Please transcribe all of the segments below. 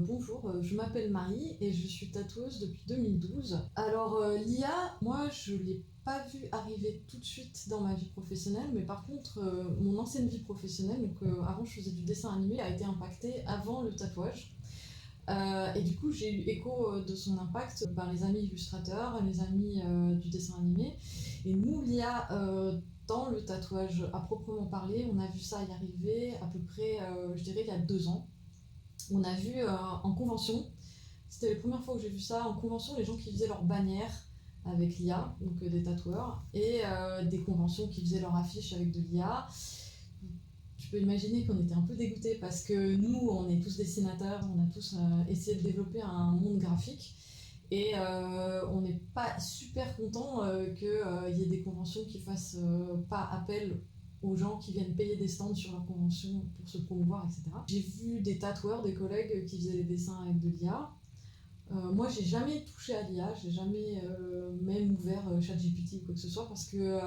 Bonjour, je m'appelle Marie et je suis tatoueuse depuis 2012. Alors l'IA, moi je l'ai pas vu arriver tout de suite dans ma vie professionnelle, mais par contre mon ancienne vie professionnelle, donc avant je faisais du dessin animé, a été impactée avant le tatouage. Et du coup j'ai eu écho de son impact par les amis illustrateurs, les amis du dessin animé. Et nous l'IA dans le tatouage à proprement parler, on a vu ça y arriver à peu près, je dirais, il y a 2 ans. On a vu en convention, c'était les premières fois que j'ai vu ça, en convention, les gens qui faisaient leurs bannières avec l'IA, donc des tatoueurs, et des conventions qui faisaient leurs affiches avec de l'IA. Tu peux imaginer qu'on était un peu dégoûtés parce que nous, on est tous dessinateurs, on a tous essayé de développer un monde graphique. Et on n'est pas super content qu'il y ait des conventions qui fassent pas appel aux gens qui viennent payer des stands sur leur convention pour se promouvoir, etc. J'ai vu des tatoueurs, des collègues qui faisaient des dessins avec de l'IA. Moi, j'ai jamais touché à l'IA, j'ai jamais même ouvert ChatGPT ou quoi que ce soit parce que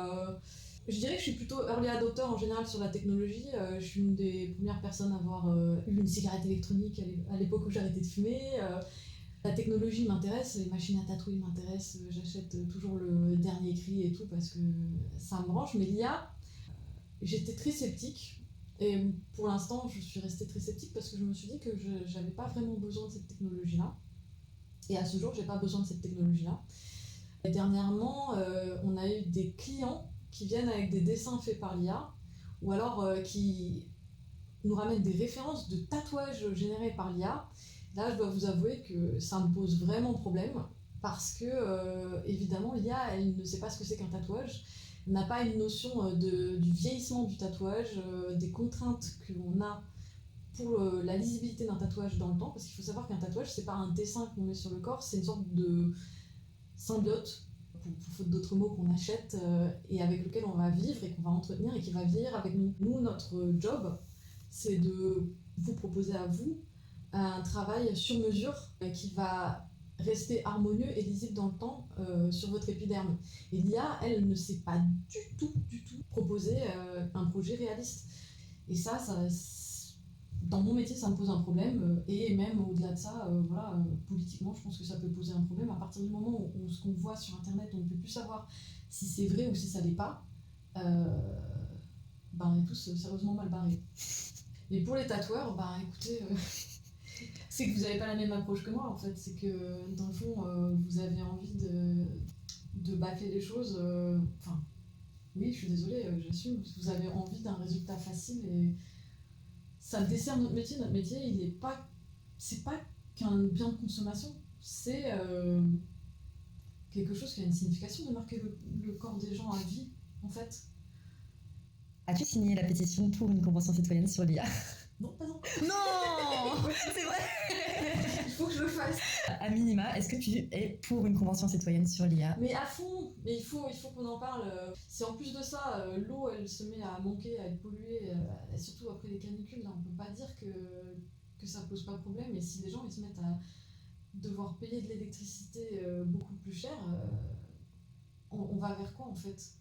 je dirais que je suis plutôt early adopter en général sur la technologie. Je suis une des premières personnes à avoir eu une cigarette électronique à l'époque où j'ai arrêté de fumer. La technologie m'intéresse, les machines à tatouer m'intéressent, j'achète toujours le dernier cri et tout parce que ça me branche. Mais l'IA, j'étais très sceptique. Et pour l'instant, je suis restée très sceptique parce que je me suis dit que je n'avais pas vraiment besoin de cette technologie-là. Et à ce jour, j'ai pas besoin de cette technologie-là. Et dernièrement, on a eu des clients qui viennent avec des dessins faits par l'IA ou alors qui nous ramènent des références de tatouages générés par l'IA. Là, je dois vous avouer que ça me pose vraiment problème parce que, évidemment, l'IA, elle ne sait pas ce que c'est qu'un tatouage, elle n'a pas une notion du vieillissement du tatouage, des contraintes qu'on a pour la lisibilité d'un tatouage dans le temps, parce qu'il faut savoir qu'un tatouage, c'est pas un dessin qu'on met sur le corps, c'est une sorte de symbiote, pour faute d'autres mots, qu'on achète et avec lequel on va vivre et qu'on va entretenir et qui va vieillir avec nous. Nous, notre job, c'est de vous proposer à vous un travail sur mesure qui va rester harmonieux et lisible dans le temps sur votre épiderme. Et l'IA, elle ne sait pas du tout proposer un projet réaliste. Et ça dans mon métier, ça me pose un problème. Et même au-delà de ça, politiquement, je pense que ça peut poser un problème. À partir du moment où ce qu'on voit sur Internet, on ne peut plus savoir si c'est vrai ou si ça l'est pas, on est tous sérieusement mal barrés. Mais pour les tatoueurs, écoutez, c'est que vous n'avez pas la même approche que moi en fait. C'est que dans le fond, vous avez envie de bâcler les choses. Oui, je suis désolée, j'assume. Vous avez envie d'un résultat facile et ça dessert notre métier. Notre métier, c'est pas qu'un bien de consommation. C'est quelque chose qui a une signification de marquer le corps des gens à vie, en fait. As-tu signé la pétition pour une convention citoyenne sur l'IA? Non, pas encore. Non. C'est vrai. Il faut que je le fasse. À minima, est-ce que tu es pour une convention citoyenne sur l'IA? Mais à fond, mais il faut qu'on en parle. C'est en plus de ça, l'eau, elle se met à manquer, à être polluée, et surtout après les canicules. Là, on peut pas dire que ça pose pas de problème. Et si les gens ils se mettent à devoir payer de l'électricité beaucoup plus cher, on va vers quoi en fait?